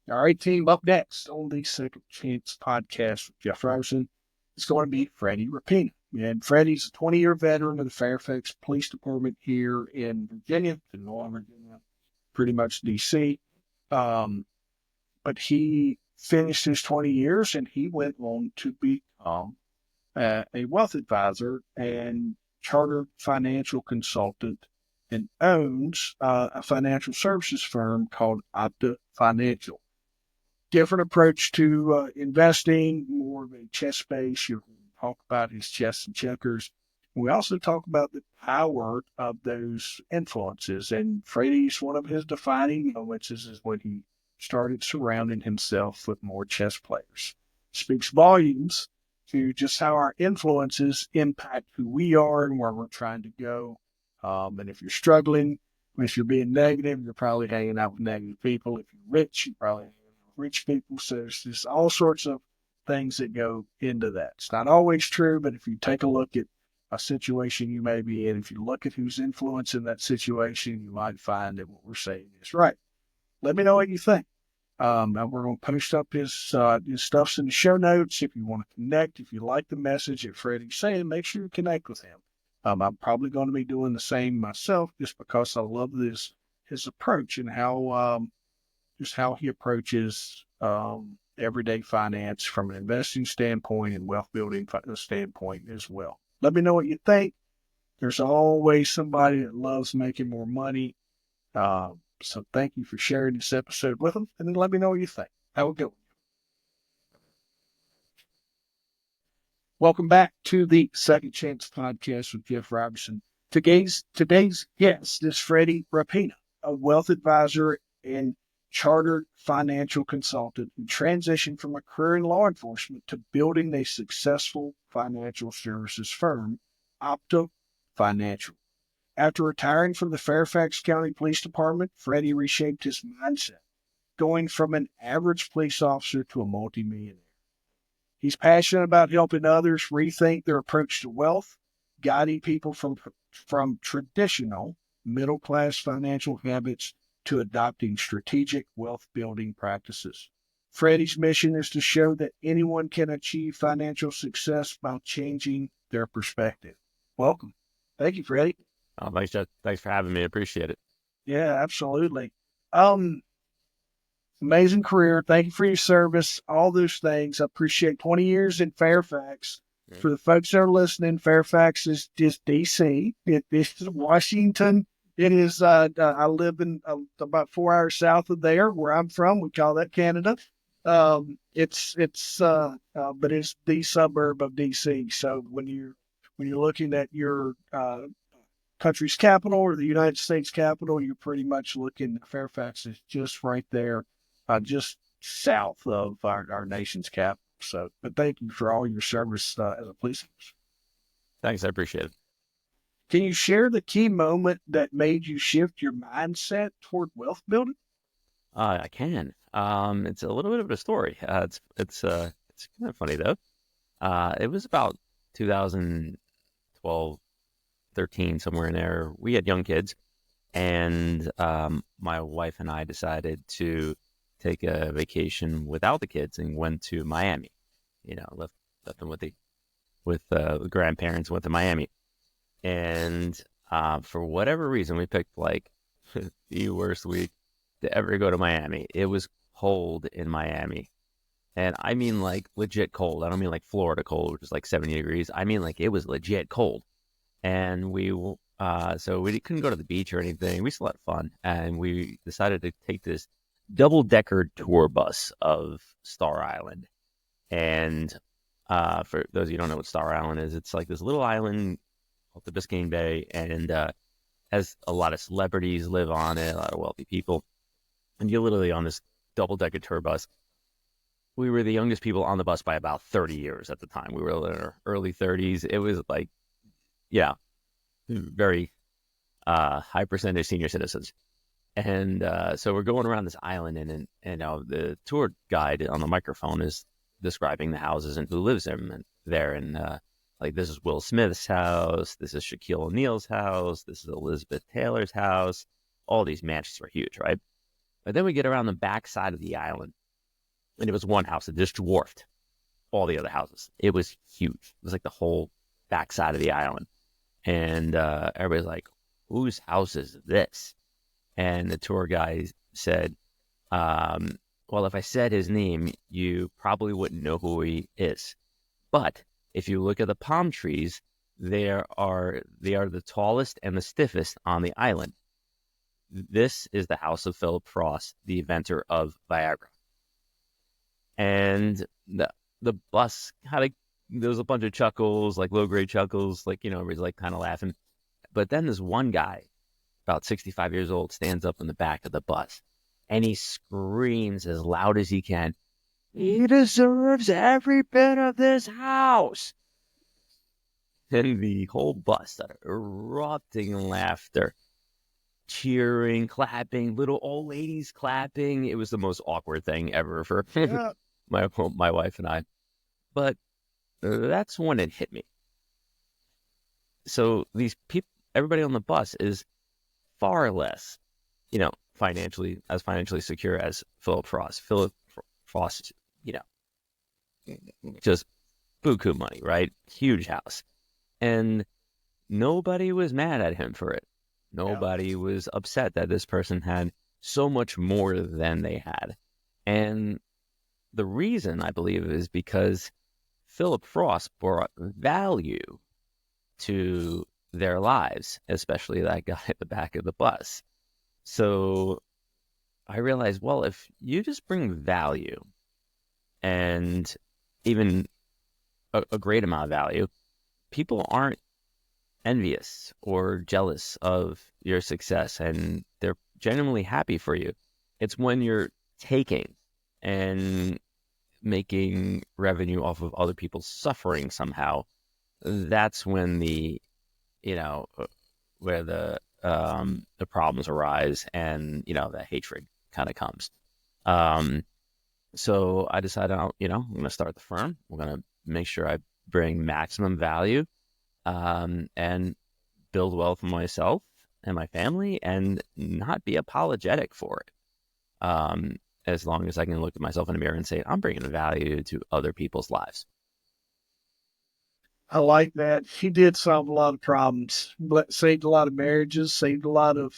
All right, team, up next on the Second Chance podcast with Jeff Robertson is going to be Freddie Rapina. And Freddie's a 20-year veteran of the Fairfax Police Department here in Virginia, in Northern Virginia, pretty much D.C. Um, but he finished his 20 years and he went on to become a wealth advisor and chartered financial consultant and owns a financial services firm called Opta Financial. Different approach to investing, more of a chess base. You talk about his chess and checkers. We also talk about the power of those influences. And Freddie's one of his defining moments is when he started surrounding himself with more chess players. Speaks volumes to just how our influences impact who we are and where we're trying to go. And if you're struggling, if you're being negative, you're probably hanging out with negative people. If you're rich, you're probably rich people. So there's just all sorts of things that go into that. It's not always true, but if you take a look at a situation you may be in, if you look at who's influencing that situation, you might find that what we're saying is right. Let me know what you think. And we're going to post up his stuffs in the show notes. If you want to connect, if you like the message that Freddie's saying, make sure you connect with him. I'm probably going to be doing the same myself just because I love his approach and how just how he approaches everyday finance from an investing standpoint and wealth building standpoint as well. Let me know what you think. There's always somebody that loves making more money. So thank you for sharing this episode with them, and then let me know what you think. Have a good one. Welcome back to the Second Chance podcast with Jeff Robertson. Today's guest is Freddie Rapina, a wealth advisor and chartered financial consultant who transitioned from a career in law enforcement to building a successful financial services firm, Opta Financial. After retiring from the Fairfax County Police Department, Freddie reshaped his mindset, going from an average police officer to a multimillionaire. He's passionate about helping others rethink their approach to wealth, guiding people from traditional middle class financial habits to adopting strategic wealth building practices. Freddie's mission is to show that anyone can achieve financial success by changing their perspective. Welcome. Thank you, Freddie. Oh, thanks, Jeff. Thanks for having me. Appreciate it. Yeah, absolutely. Um, Amazing career. Thank you for your service. All those things. I appreciate 20 years in Fairfax. Yeah. For the folks that are listening, Fairfax is just DC. It is Washington. It is. I live in about 4 hours south of there, where I'm from. We call that Canada. But it's the suburb of DC. So when you're looking at your country's capital or the United States capital, you're pretty much looking. Fairfax is just right there, just south of our nation's capital. So, but thank you for all your service as a police officer. Thanks. I appreciate it. Can you share the key moment that made you shift your mindset toward wealth building? I can. It's a little bit of a story. It's kind of funny though. It was about 2012, 13, somewhere in there. We had young kids, and my wife and I decided to take a vacation without the kids and went to Miami. Left them with the grandparents, went to Miami, and for whatever reason, we picked like the worst week to ever go to Miami. It was cold in Miami, and I mean like legit cold. I don't mean like Florida cold, which is like 70 degrees. I mean like it was legit cold. And so we couldn't go to the beach or anything. We still had fun, and we decided to take this double-decker tour bus of Star Island. And for those of you who don't know what Star Island is, it's like this little island off the Biscayne Bay, and has a lot of celebrities live on it, a lot of wealthy people. And you're literally on this double-decker tour bus. We were the youngest people on the bus by about 30 years at the time. We were in our early 30s. It was like, yeah, very high percentage senior citizens. And so we're going around this island, and the tour guide on the microphone is describing the houses and who lives there. And like, this is Will Smith's house, this is Shaquille O'Neal's house, this is Elizabeth Taylor's house. All these mansions are huge, right? But then we get around the back side of the island, and it was one house that just dwarfed all the other houses. It was huge. It was like the whole back side of the island. And everybody's like, whose house is this? And the tour guy said, well, if I said his name, you probably wouldn't know who he is. But if you look at the palm trees, they are the tallest and the stiffest on the island. This is the house of Philip Frost, the inventor of Viagra. And the bus there was a bunch of chuckles, like low grade chuckles, like, everybody's like kind of laughing. But then this one guy, about 65 years old, stands up in the back of the bus and he screams as loud as he can, "He deserves every bit of this house." And the whole bus started erupting in laughter, cheering, clapping, little old ladies clapping. It was the most awkward thing ever for Yeah. my wife and I. But that's when it hit me. So these people, everybody on the bus is far less, financially secure as Philip Frost. Philip Frost, just buku money, right? Huge house. And nobody was mad at him for it. Nobody was upset that this person had so much more than they had. And the reason, I believe, is because Philip Frost brought value to their lives, especially that guy at the back of the bus. So I realized, well, if you just bring value and even a great amount of value, people aren't envious or jealous of your success and they're genuinely happy for you. It's when you're taking and making revenue off of other people's suffering somehow, that's when where the problems arise and, the hatred kind of comes. So I decided, I'm going to start the firm. We're going to make sure I bring maximum value, and build wealth for myself and my family and not be apologetic for it. As long as I can look at myself in the mirror and say, I'm bringing value to other people's lives. I like that. He did solve a lot of problems, but saved a lot of marriages, saved a lot of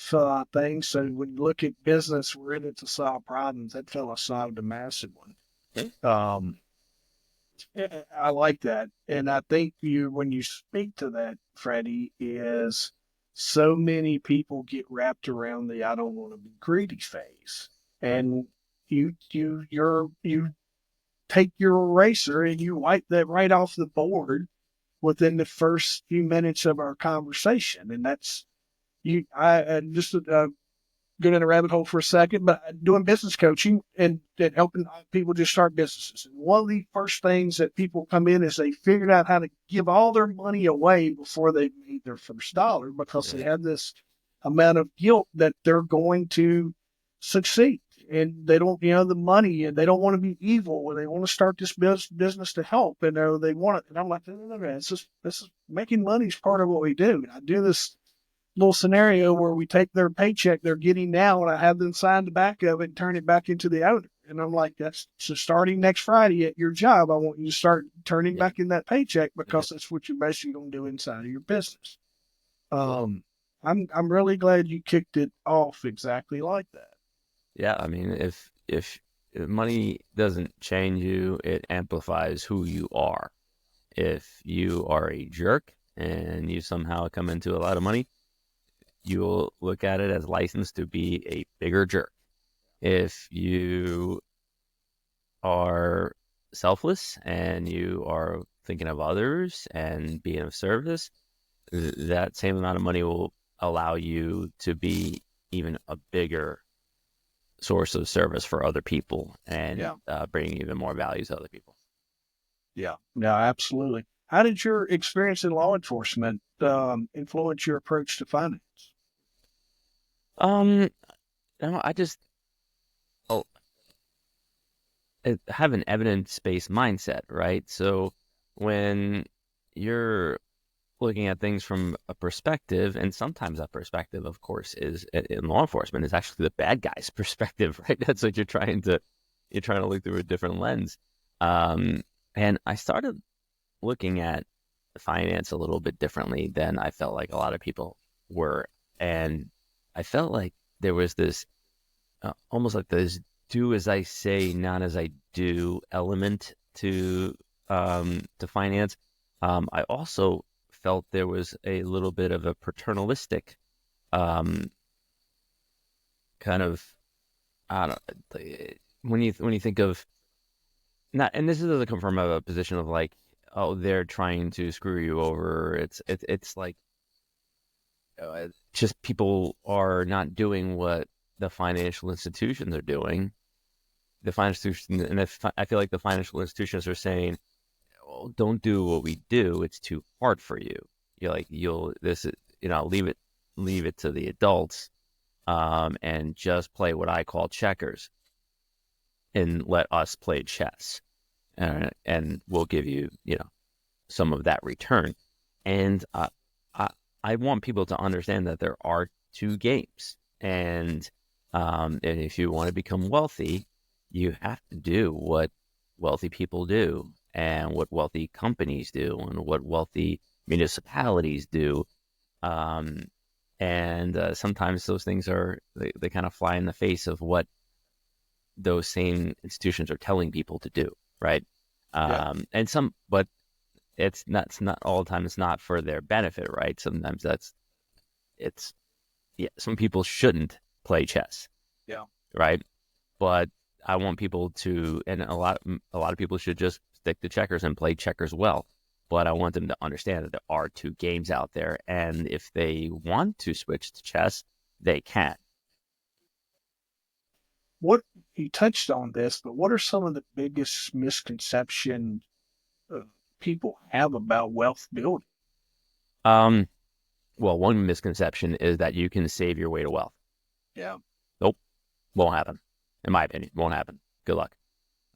things. So when you look at business, we're in it to solve problems. That fella solved a massive one. Um, I like that, and I think when you speak to that, Freddie, is so many people get wrapped around the "I don't want to be greedy" phase, and you take your eraser and you wipe that right off the board within the first few minutes of our conversation. And that's you. I just get in a rabbit hole for a second, but doing business coaching and helping people just start businesses. And one of the first things that people come in is they figured out how to give all their money away before they made their first dollar because they have this amount of guilt that they're going to succeed. And they don't, the money, and they don't want to be evil, and they want to start this business to help, and they want it. And I'm like, no, this is making money is part of what we do. And I do this little scenario where we take their paycheck they're getting now, and I have them sign the back of it and turn it back into the owner. And I'm like, that's so starting next Friday at your job, I want you to start turning back in that paycheck because that's what you're basically going to do inside of your business. I'm really glad you kicked it off exactly like that. Yeah, I mean, if money doesn't change you, it amplifies who you are. If you are a jerk and you somehow come into a lot of money, you'll look at it as license to be a bigger jerk. If you are selfless and you are thinking of others and being of service, that same amount of money will allow you to be even a bigger source of service for other people and bring even more value to other people. Yeah, no, absolutely. How did your experience in law enforcement influence your approach to finance? Um, I just oh, have an evidence-based mindset, right? So when you're looking at things from a perspective, and sometimes that perspective, of course, is in law enforcement is actually the bad guy's perspective, right? That's what you're trying to look through a different lens. Um, and I started looking at finance a little bit differently than I felt like a lot of people were, and I felt like there was this almost like this do as I say, not as I do element to finance. I also felt there was a little bit of a paternalistic um, kind of I don't when you think of not, and this doesn't come from a position of like, oh, they're trying to screw you over. It's like just people are not doing what the financial institutions are doing. The financial institutions, and I feel like the financial institutions are saying, "Oh, don't do what we do. It's too hard for you. You're like you'll this is leave it to the adults, and just play what I call checkers, and let us play chess, and we'll give you some of that return." And I I want people to understand that there are two games, and if you want to become wealthy, you have to do what wealthy people do, and what wealthy companies do, and what wealthy municipalities do. Um, and sometimes those things they kind of fly in the face of what those same institutions are telling people to do, right? Yeah. But it's not all the time. It's not for their benefit, right? Sometimes it's yeah. Some people shouldn't play chess, Yeah. right? But I want people to, and a lot of people should just stick to checkers and play checkers well. But I want them to understand that there are two games out there, and if they want to switch to chess, they can. What you touched on this, but what are some of the biggest misconceptions people have about wealth building? Um, well, one misconception is that you can save your way to wealth. Yeah. Nope, won't happen. In my opinion, won't happen. Good luck.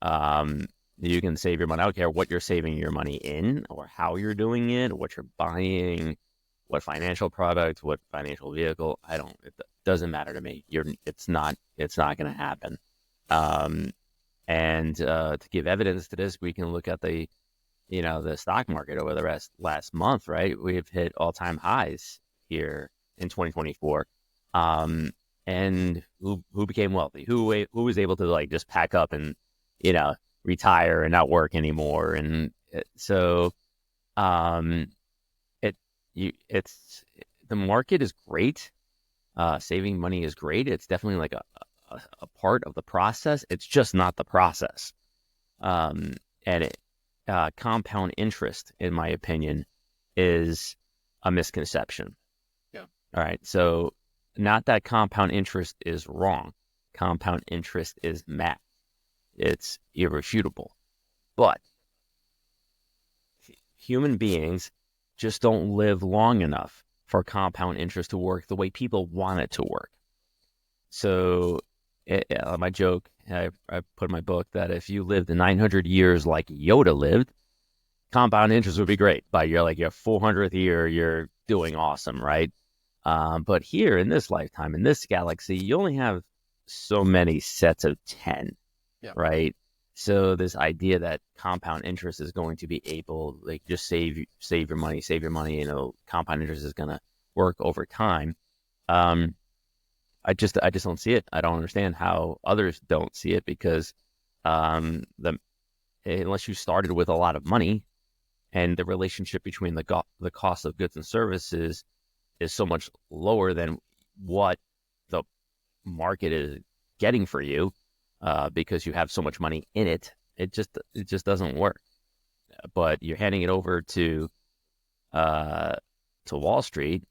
Um, you can save your money. I don't care what you're saving your money in, or how you're doing it, what you're buying, what financial product, what financial vehicle. I don't. It doesn't matter to me. It's not going to happen. Um, and to give evidence to this, we can look at the stock market over the last month. Right, we've hit all time highs here in 2024. Um, and who became wealthy? Who was able to like just pack up and you know retire and not work anymore? And so um, it's the market is great. Saving money is great. It's definitely like a part of the process. It's just not the process. Um, and compound interest, in my opinion, is a misconception. Yeah. All right. So, not that compound interest is wrong. Compound interest is math. It's irrefutable. But human beings just don't live long enough for compound interest to work the way people want it to work. So, my joke, I put in my book that if you lived 900 years like Yoda lived, compound interest would be great. By your 400th year, you're doing awesome, right? But here in this lifetime, in this galaxy, you only have so many sets of 10, Yeah. right? So this idea that compound interest is going to be able, like, just save your money, compound interest is going to work over time. Um, I just don't see it. I don't understand how others don't see it because the unless you started with a lot of money, and the relationship between the cost of goods and services is so much lower than what the market is getting for you, because you have so much money in it. It just doesn't work. But you're handing it over uh, to Wall Street.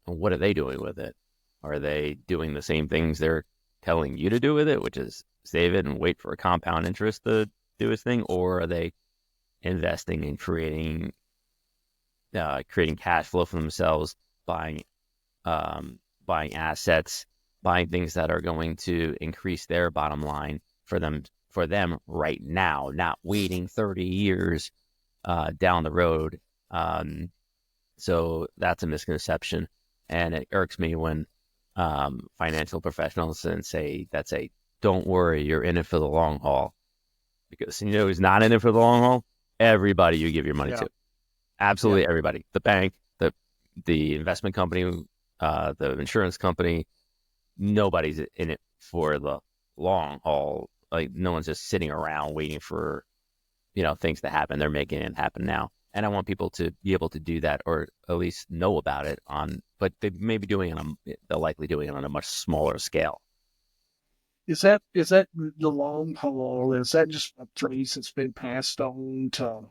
What are they doing with it? Are they doing the same things they're telling you to do with it, which is save it and wait for a compound interest to do its thing, or are they investing and creating cash flow for themselves, buying buying assets, buying things that are going to increase their bottom line for them right now, not waiting 30 years down the road, So that's a misconception. And it irks me when financial professionals and say, don't worry, you're in it for the long haul. Because who's not in it for the long haul? Everybody you give your money Yeah. to. Yeah. Absolutely everybody. The bank, the investment company, the insurance company, nobody's in it for the long haul. Like no one's just sitting around waiting for, things to happen. They're making it happen now. And I want people to be able to do that or at least know about it but they may be they're likely doing it on a much smaller scale. Is that the long haul? Is that just a phrase that's been passed on to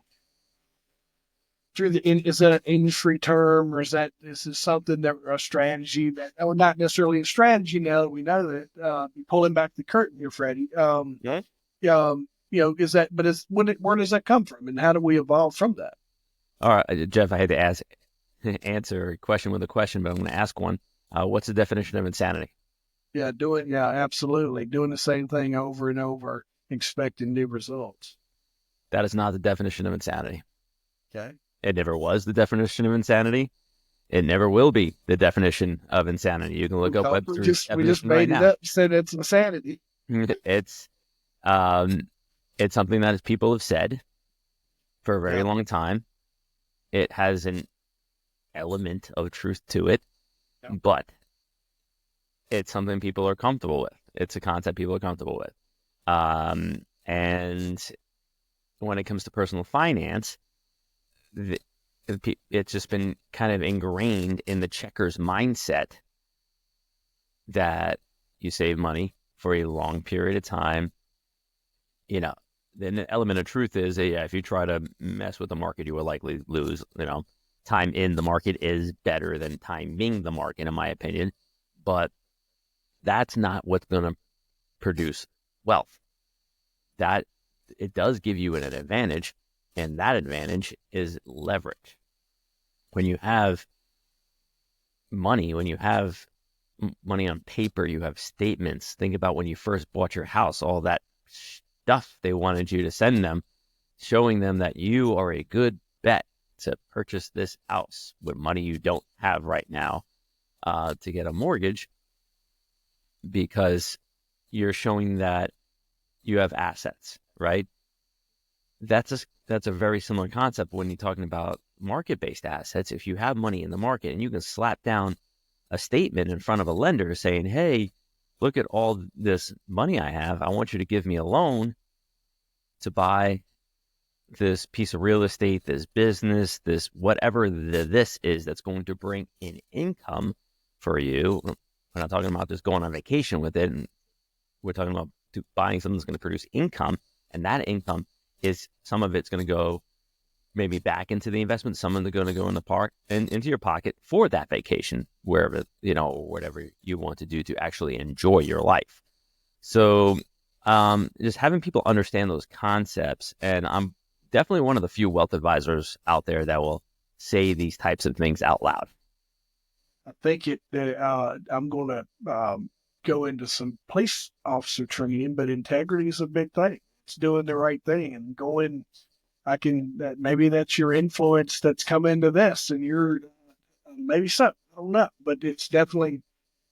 through is that an industry term, or is this something that a strategy that, or not necessarily a strategy now that we know that, pulling back the curtain here, Freddie? Yeah. Is that, but where does that come from, and how do we evolve from that? All right, Jeff, I had to answer a question with a question, but I'm going to ask one. What's the definition of insanity? Yeah, absolutely. Doing the same thing over and over, expecting new results. That is not the definition of insanity. Okay. It never was the definition of insanity. It never will be the definition of insanity. You can look up Webster's We just definition right made it now. up, said it's insanity. It's it's something that people have said for a very long time. It has an element of truth to it, but it's something people are comfortable with. It's a concept people are comfortable with. And when it comes to personal finance, it's just been kind of ingrained in the checkers mindset that you save money for a long period of time. The element of truth is that, if you try to mess with the market, you will likely lose. Time in the market is better than timing the market, in my opinion. But that's not what's going to produce wealth. That it does give you an advantage, and that advantage is leverage. When you have money on paper, you have statements. Think about when you first bought your house, all that stuff they wanted you to send them, showing them that you are a good bet to purchase this house with money you don't have right now, to get a mortgage, because you're showing that you have assets, right? That's a very similar concept when you're talking about market-based assets. If you have money in the market and you can slap down a statement in front of a lender saying, hey, look at all this money I have. I want you to give me a loan to buy this piece of real estate, this business, this whatever this is that's going to bring in income for you. We're not talking about just going on vacation with it. And we're talking about buying something that's going to produce income. And that income is, some of it's going to go maybe back into the investment. Some of it's going to go in the park and into your pocket for that vacation, wherever, whatever you want to do to actually enjoy your life. So just having people understand those concepts. And I'm definitely one of the few wealth advisors out there that will say these types of things out loud. I think I'm going to go into some police officer training, but integrity is a big thing. It's doing the right thing and going. Maybe that's your influence that's come into this, and you're maybe something. I don't know, but it's definitely.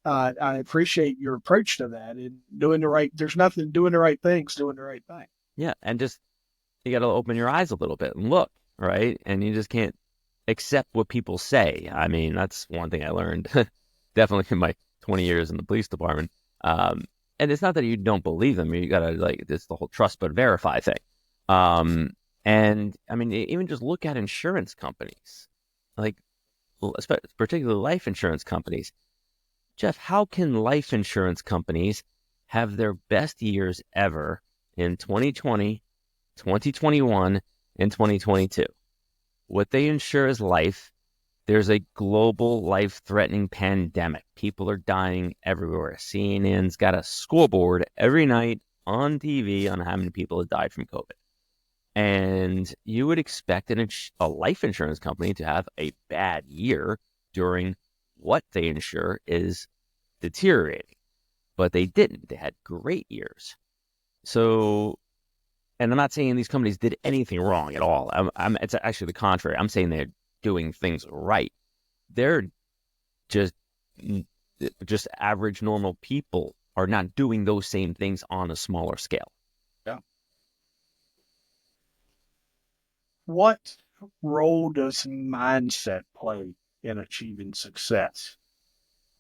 I appreciate your approach to that and doing the right. There's nothing doing the right things, doing the right thing. Yeah, and just you got to open your eyes a little bit and look, right? And you just can't accept what people say. I mean, that's one thing I learned definitely in my 20 years in the police department. And it's not that you don't believe them. You got to it's the whole trust but verify thing. And I mean, even just look at insurance companies, particularly life insurance companies. Jeff, how can life insurance companies have their best years ever in 2020, 2021, and 2022? What they insure is life. There's a global life-threatening pandemic. People are dying everywhere. CNN's got a scoreboard every night on TV on how many people have died from COVID. And you would expect a life insurance company to have a bad year during what they insure is deteriorating. But they didn't. They had great years. So, and I'm not saying these companies did anything wrong at all. It's actually the contrary. I'm saying they're doing things right. they're just just average normal people are not doing those same things on a smaller scale. Yeah. What role does mindset play in achieving success?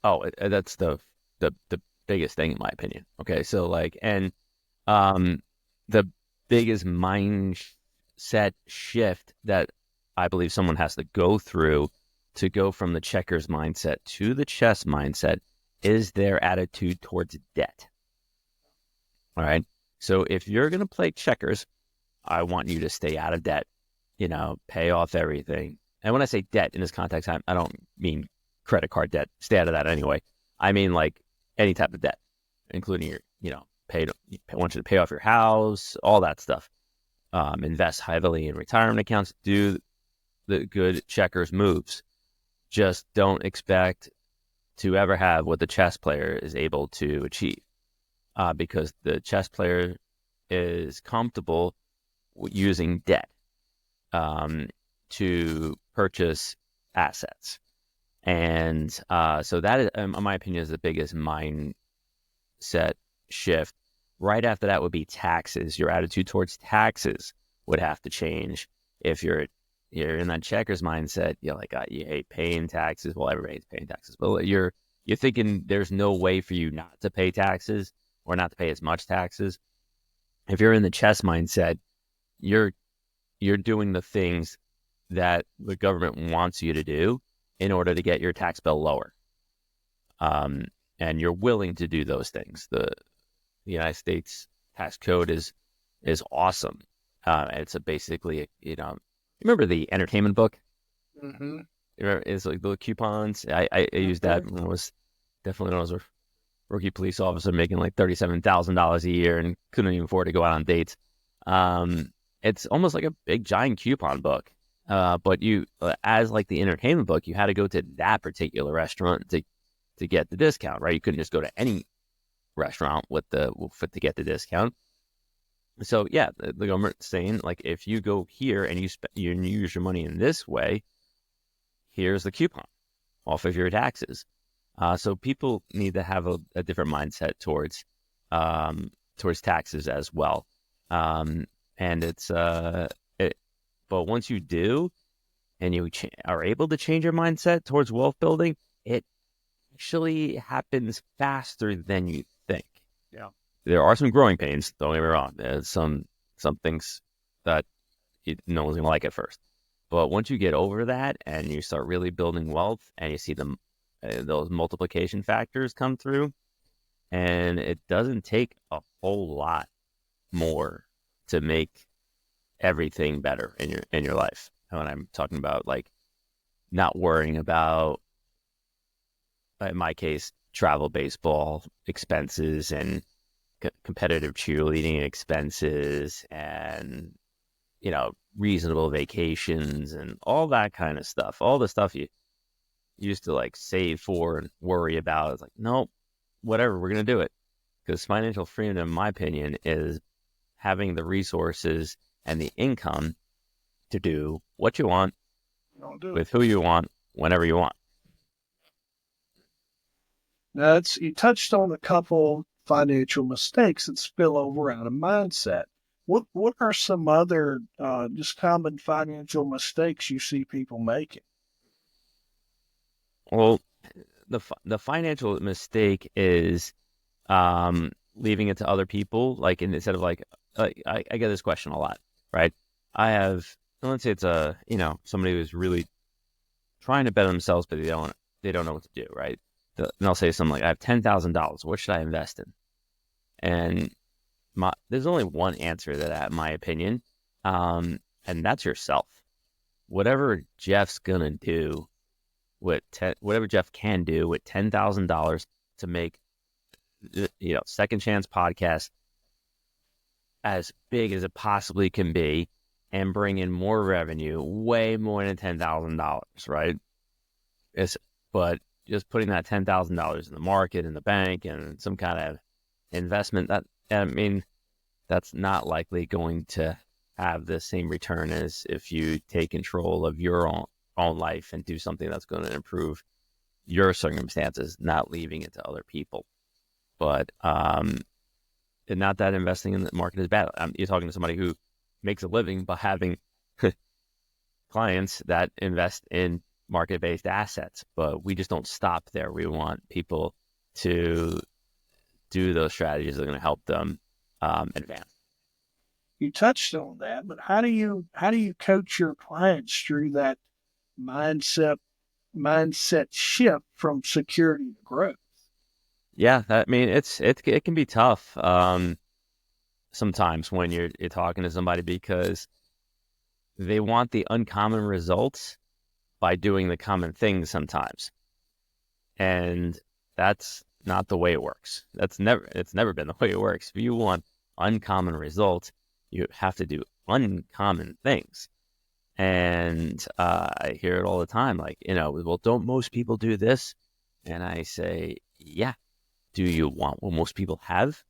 Oh, that's the biggest thing in my opinion. Okay, so like, and um, the biggest mindset shift that I believe someone has to go through to go from the checkers mindset to the chess mindset is their attitude towards debt. All right. So if you're going to play checkers, I want you to stay out of debt, pay off everything. And when I say debt in this context, I don't mean credit card debt. Stay out of that anyway. I mean like any type of debt, including your, I want you to pay off your house, all that stuff. Invest heavily in retirement accounts, do the good checkers moves. Just don't expect to ever have what the chess player is able to achieve, because the chess player is comfortable using debt to purchase assets. And so that is, in my opinion, is the biggest mindset shift. Right after that would be taxes. Your attitude towards taxes would have to change. If you're in that checkers mindset, you're like, you hate paying taxes. Well, everybody's paying taxes. But you're thinking there's no way for you not to pay taxes or not to pay as much taxes. If you're in the chess mindset, you're doing the things that the government wants you to do in order to get your tax bill lower. And you're willing to do those things. The United States tax code is awesome. It's basically, remember the entertainment book? Mm-hmm. It's like the coupons. I used that when I was a rookie police officer making like $37,000 a year and couldn't even afford to go out on dates. It's almost like a big giant coupon book. But you, as like the entertainment book, you had to go to that particular restaurant to get the discount, right? You couldn't just go to any restaurant to get the discount. So yeah, the government's saying like, if you go here and you use your money in this way, here's the coupon off of your taxes. So people need to have a different mindset towards taxes as well. And it's but once you do, and you are able to change your mindset towards wealth building, it actually happens faster than you think. Yeah. There are some growing pains. Don't get me wrong. There's some things that no one's gonna like at first, but once you get over that and you start really building wealth, and you see those multiplication factors come through, and it doesn't take a whole lot more to make everything better in your life. When I'm talking about like not worrying about, in my case, travel baseball expenses and competitive cheerleading expenses, and reasonable vacations and all that kind of stuff, all the stuff you used to like save for and worry about. It's like, no, whatever, we're gonna do it. Because financial freedom, in my opinion, is having the resources and the income to do what you want with who you want whenever you want. Now, you touched on a couple financial mistakes that spill over out of mindset. What are some other just common financial mistakes you see people making? Well, the financial mistake is leaving it to other people. Like, instead of like I get this question a lot, right? I have, let's say it's somebody who's really trying to better themselves, but they don't know what to do, right? And I'll say something like, I have $10,000. What should I invest in? And there's only one answer to that, in my opinion, and that's yourself. Whatever Jeff's gonna do whatever Jeff can do with $10,000 to make Second Chance Podcast as big as it possibly can be, and bring in more revenue, way more than $10,000, right? But just putting that $10,000 in the market, in the bank, and some kind of investment, that's not likely going to have the same return as if you take control of your own life and do something that's going to improve your circumstances, not leaving it to other people. But and not that investing in the market is bad. You're talking to somebody who makes a living by having clients that invest in market-based assets, but we just don't stop there. We want people to do those strategies that are going to help them advance. You touched on that, but how do you coach your clients through that mindset shift from security to growth? Yeah, I mean it can be tough sometimes when you're talking to somebody because they want the uncommon results by doing the common things sometimes, and that's not the way it works. It's never been the way it works. If you want uncommon results, you have to do uncommon things. And I hear it all the time, like, well, don't most people do this? And I say, yeah. Do you want what most people have?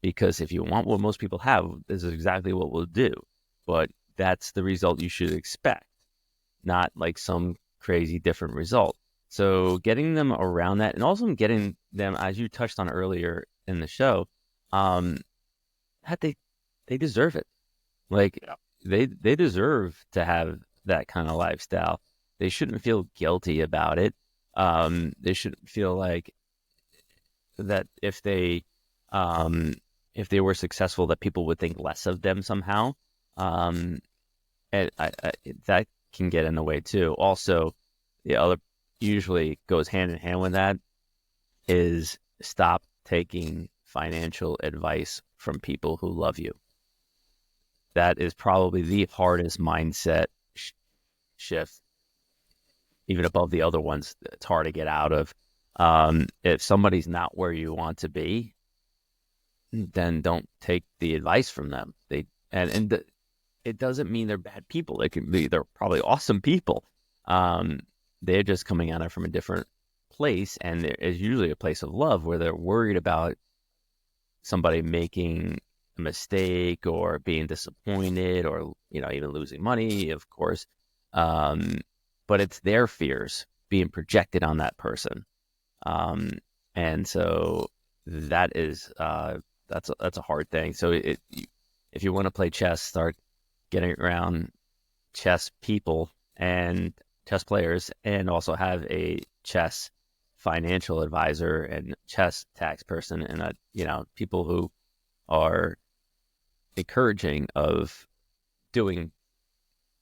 Because if you want what most people have, this is exactly what we'll do. But that's the result you should expect, not like some crazy different result. So getting them around that, and also getting them, as you touched on earlier in the show, that they deserve it. Like they deserve to have that kind of lifestyle. They shouldn't feel guilty about it. They shouldn't feel like that if they were successful, that people would think less of them somehow. And that can get in the way too. Also, the other usually goes hand in hand with that is stop taking financial advice from people who love you. That is probably the hardest mindset shift, even above the other ones. It's hard to get out of. If somebody's not where you want to be, then don't take the advice from them. It doesn't mean they're bad people. They're probably awesome people. They're just coming at it from a different place, and there is usually a place of love where they're worried about somebody making a mistake or being disappointed or even losing money, of course. But it's their fears being projected on that person. And so that is that's a hard thing. So if you want to play chess, start getting around chess people and chess players, and also have a chess financial advisor and chess tax person, and people who are encouraging of doing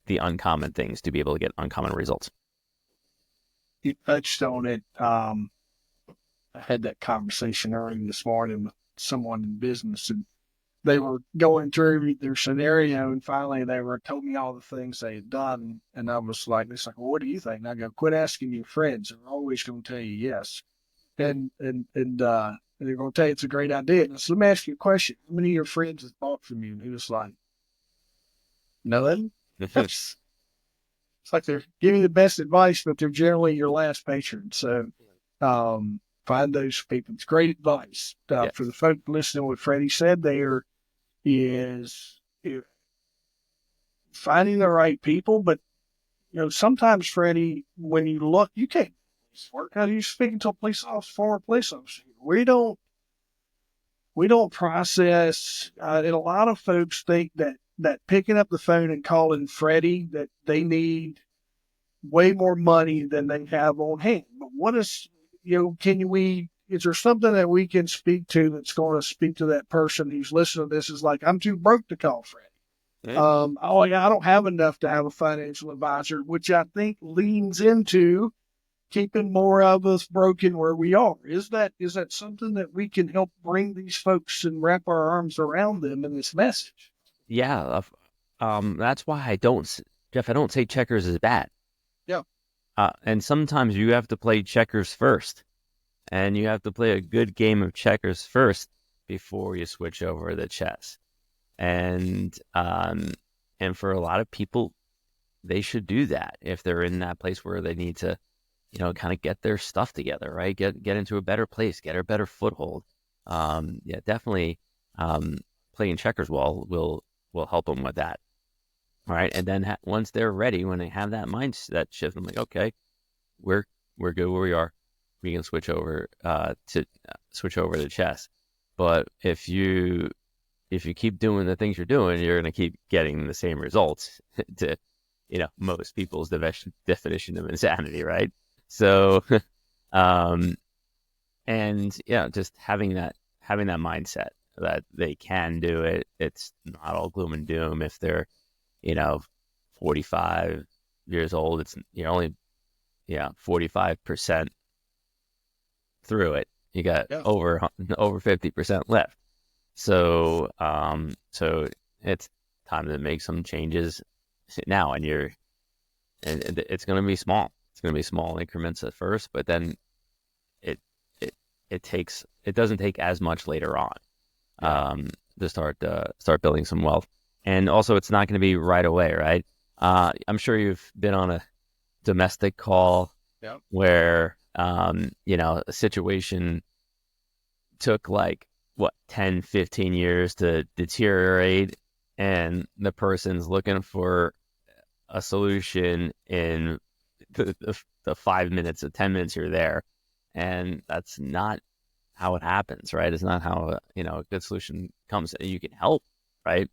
the uncommon things to be able to get uncommon results. You touched on it. I had that conversation earlier this morning with someone in business, and they were going through their scenario, and finally they were told me all the things they had done, and I was like, "It's like, well, what do you think?" And I go, "Quit asking your friends; they're always going to tell you yes, and they're going to tell you it's a great idea." And I said, "Let me ask you a question: how many of your friends have bought from you?" And he was like, "None." It's like they're giving you the best advice, but they're generally your last patron. So find those people. It's great advice. For the folk listening to what Freddie said there is finding the right people. But, sometimes, Freddie, when you look, you can't work out. You're speaking to a police officer, former police officer. We don't process, and a lot of folks think that picking up the phone and calling Freddie, that they need way more money than they have on hand. But what is, is there something that we can speak to that's going to speak to that person who's listening to this is like, I'm too broke to call Freddie. I don't have enough to have a financial advisor, which I think leans into keeping more of us broken where we are. Is that something that we can help bring these folks and wrap our arms around them in this message? Yeah. That's why I don't say checkers is bad. Yeah. And sometimes you have to play checkers first, and you have to play a good game of checkers first before you switch over to chess. And for a lot of people, they should do that if they're in that place where they need to, kind of get their stuff together, right? Get into a better place, get a better foothold. Definitely playing checkers will help them with that. All right. And then once they're ready, when they have that mindset shift, I'm like, okay, we're good where we are. We can switch over to chess. But if you keep doing the things you're doing, you're going to keep getting the same results to, most people's definition of insanity, right? So, um, and yeah, just having that mindset that they can do it. It's not all gloom and doom. If they're, 45 years old, it's you're only 45% through it. You got Yeah. over 50% left. So it's time to make some changes now, and it's going to be small. It's going to be small increments at first, but then it it doesn't take as much later on to start building some wealth. And also, it's not going to be right away, right? I'm sure you've been on a domestic call where a situation took like 10, 15 years to deteriorate, and the person's looking for a solution in the 5 minutes or 10 minutes you're there, and that's not how it happens, right? It's not how a good solution comes. You can help, right?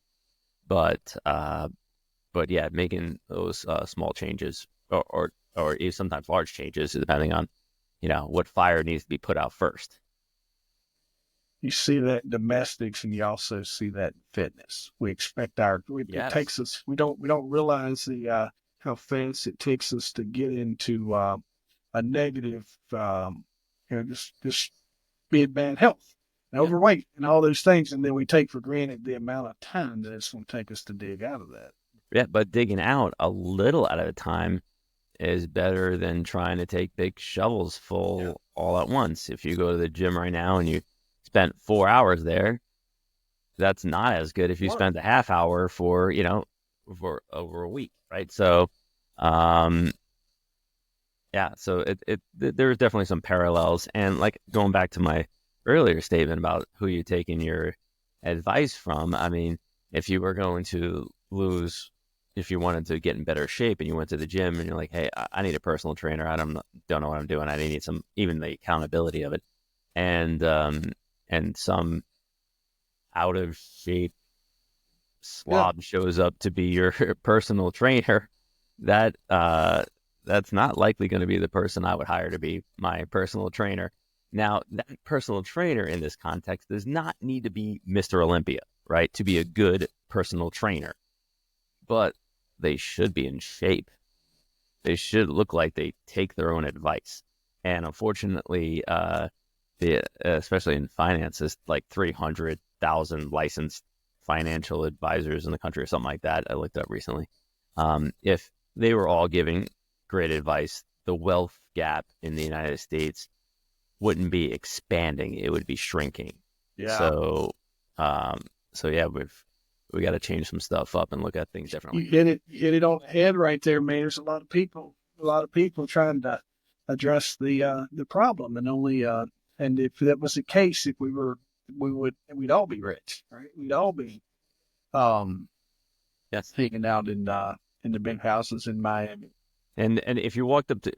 But yeah, making those small changes or even sometimes large changes, depending on what fire needs to be put out first. You see that in domestics, and you also see that in fitness. We expect it takes us. We don't realize the how fast it takes us to get into a negative, just being bad health and overweight and all those things, and then we take for granted the amount of time that it's going to take us to dig out of that. Yeah, but digging out a little at a time is better than trying to take big shovels full all at once. If you go to the gym right now and you spent 4 hours there, that's not as good if you spent a half hour for over a week, right? So, so there's definitely some parallels. And like going back to my earlier statement about who you're taking your advice from, I mean, if you were going to if you wanted to get in better shape and you went to the gym and you're like, hey, I need a personal trainer. I don't know what I'm doing. I need even the accountability of it. And some out of shape slob shows up to be your personal trainer, that's not likely going to be the person I would hire to be my personal trainer. Now, that personal trainer in this context does not need to be Mr. Olympia, right, to be a good personal trainer. But they should be in shape. They should look like they take their own advice. And unfortunately, especially in finance, there's like 300,000 licensed financial advisors in the country or something like that. I looked up recently. If they were all giving great advice, the wealth gap in the United States wouldn't be expanding; it would be shrinking. Yeah. So yeah, we got to change some stuff up and look at things differently. You hit it on the head right there, man. There's a lot of people trying to address the problem, and only and if that was the case, if we'd all be rich, right? We'd all be hanging out in the big houses in Miami. And if you walked up to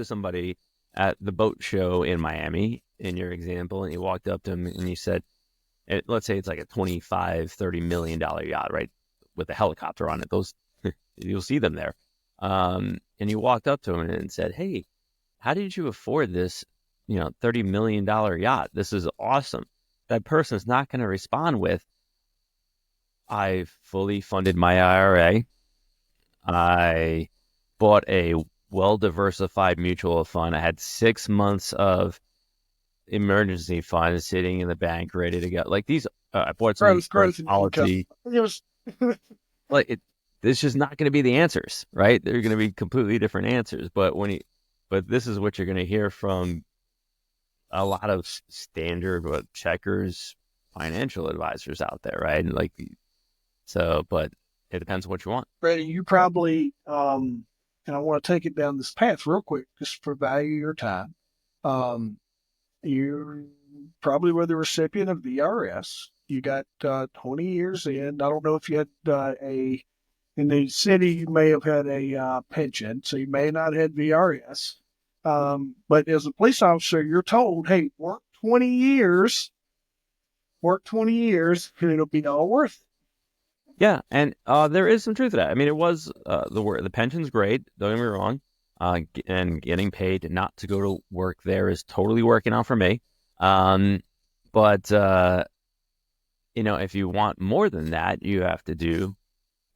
somebody at the boat show in Miami, in your example, and you walked up to them and you said, let's say it's like a $25-30 million yacht, right, with a helicopter on it. Those you'll see them there. And you walked up to them and said, "Hey, how did you afford this, $30 million yacht? This is awesome." That person's not going to respond with, "I fully funded my IRA. I bought a well-diversified mutual fund. I had 6 months of emergency funds sitting in the bank ready to go." Like these, I bought some policy. Like this is not going to be the answers, right? They're going to be completely different answers. But this is what you're going to hear from a lot of standard checkers financial advisors out there, right? And but it depends on what you want. Freddie, you probably, and I want to take it down this path real quick, just for value your time. You probably were the recipient of VRS. You got 20 years in. I don't know if you had in the city, you may have had a pension, so you may not have VRS. But as a police officer, you're told, hey, work 20 years, and it'll be all worth it. Yeah, and there is some truth to that. I mean, it was the pension's great. Don't get me wrong. And getting paid not to go to work there is totally working out for me. But if you want more than that, you have to do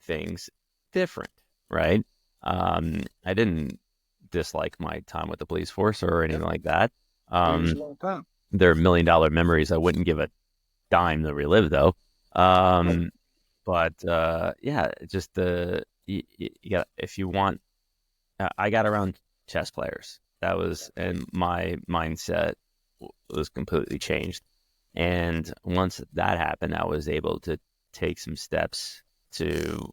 things different, right? I didn't dislike my time with the police force or anything like that. There's a long time. They're $1 million memories I wouldn't give a dime to relive, though. But yeah, just you got, if you want, I got around chess players. That was, and my mindset was completely changed. And once that happened, I was able to take some steps to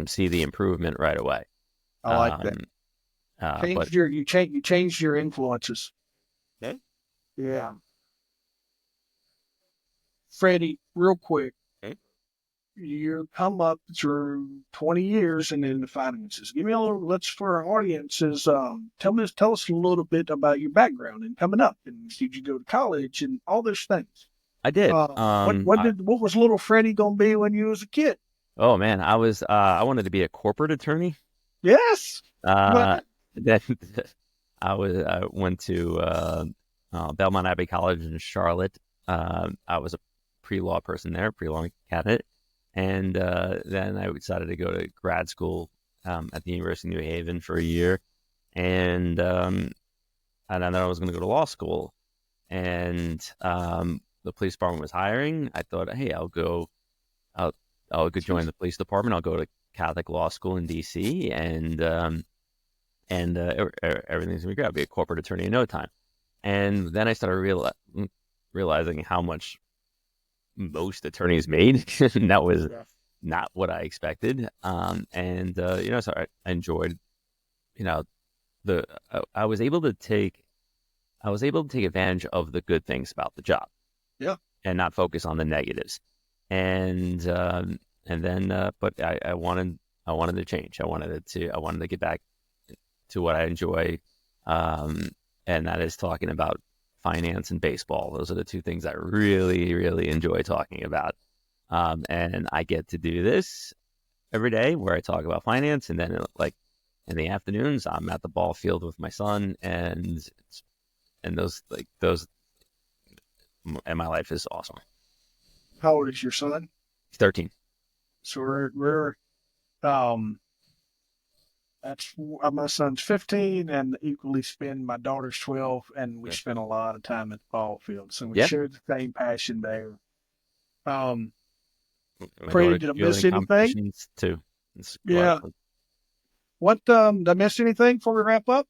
see the improvement right away. I like that. You changed your influences. Okay. Yeah. Freddie, real quick. Okay. You come up through 20 years and in the finances. Give me a little, let's for our audiences, tell us a little bit about your background and coming up. And did you go to college and all those things? I did. What was little Freddie gonna be when you was a kid? Oh man, I wanted to be a corporate attorney. Yes. Then I went to Belmont Abbey College in Charlotte. I was a pre-law person there, pre-law candidate. And then I decided to go to grad school at the University of New Haven for a year. And then I was going to go to law school. And the police department was hiring. I thought, hey, I'll go join the police department. I'll go to Catholic law school in D.C. and everything's going to be great. I'll be a corporate attorney in no time. And then I started realizing how much most attorneys made. And that was not what I expected. So I enjoyed, I was able to take advantage of the good things about the job. Yeah. And not focus on the negatives. But I wanted to change. I wanted to get back to what I enjoy. And that is talking about finance and baseball. Those are the two things I really, really enjoy talking about. And I get to do this every day where I talk about finance. And then in the afternoons, I'm at the ball field with my son and my life is awesome. How old is your son? He's 13. So that's my son's 15 and equally spend my daughter's 12 and we spend a lot of time at the ball field. So we share the same passion there. Freddie, did I miss anything? Too. Yeah. What, did I miss anything before we wrap up?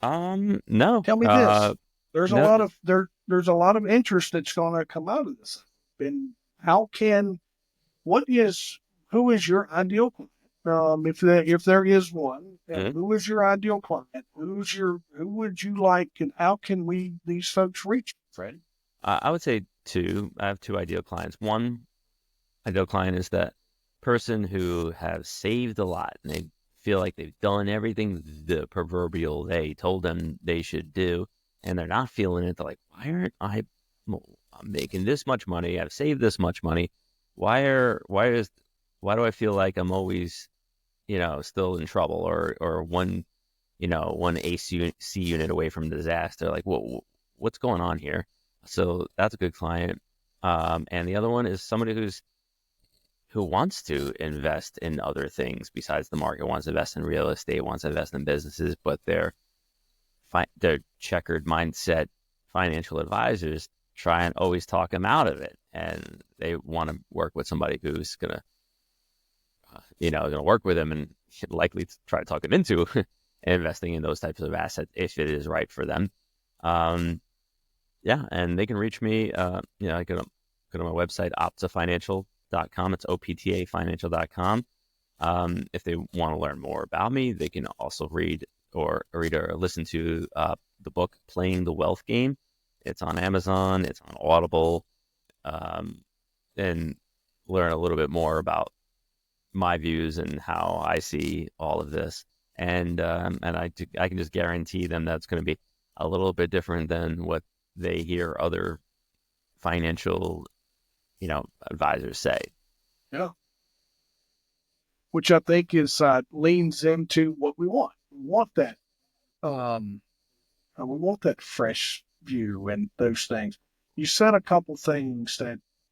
No. Tell me this. There's a lot of interest that's going to come out of this. And who is your ideal client? If there is one, who is your ideal client? Who would you like, and how can these folks reach you, Freddie? I would say two. I have two ideal clients. One ideal client is that person who has saved a lot and they feel like they've done everything the proverbial they told them they should do, and they're not feeling it. They're like, why aren't I'm making this much money? I've saved this much money. Why do I feel like I'm always, still in trouble or one AC unit away from disaster? Like, what's going on here? So that's a good client. And the other one is somebody who wants to invest in other things besides the market, wants to invest in real estate, wants to invest in businesses, but their checkered mindset financial advisors try and always talk them out of it. And they want to work with somebody who's going to work with them and likely try to talk them into investing in those types of assets if it is right for them. And they can reach me. I go to my website, optafinancial.com. It's optafinancial.com. If they want to learn more about me, they can also read or listen to the book Playing the Wealth Game. It's on Amazon. It's on Audible. um, and learn a little bit more about my views and how I see all of this. And I can just guarantee them that's going to be a little bit different than what they hear other financial, advisors say. Yeah. Which I think is leans into what we want. We want that. Um, we want that fresh view and those things. You said a couple things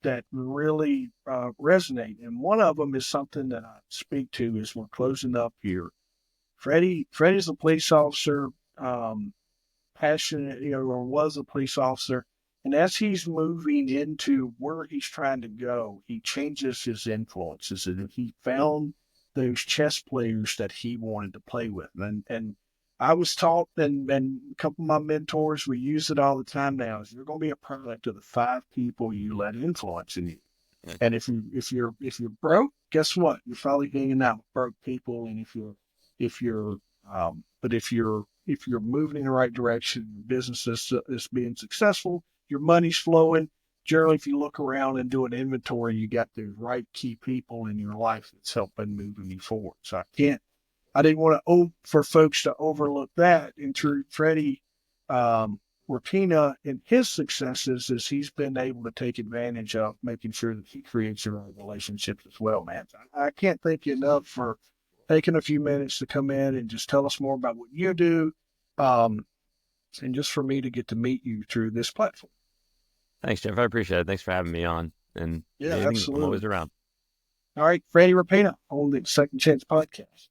that really resonate, and one of them is something that I speak to as we're closing up here. Freddie's a police officer, passionate, or was a police officer. And as he's moving into where he's trying to go, he changes his influences. And he found those chess players that he wanted to play with. And I was taught, and a couple of my mentors, we use it all the time now, is you're going to be a product of the 5 people you let influence in you. And if you're broke, guess what? You're probably hanging out with broke people. And if you're moving in the right direction, your business is being successful, your money's flowing. Generally, if you look around and do an inventory, you got the right key people in your life that's helping moving you forward. So I didn't want for folks to overlook that. And through Freddie Rapina and his successes, is he's been able to take advantage of making sure that he creates the right relationships as well, man. I can't thank you enough for taking a few minutes to come in and just tell us more about what you do, um, and just for me to get to meet you through this platform. Thanks, Jeff. I appreciate it. Thanks for having me on. And Yeah, anything, I'm always absolutely. around. All right, Freddie Rapina on the Second Chance Podcast.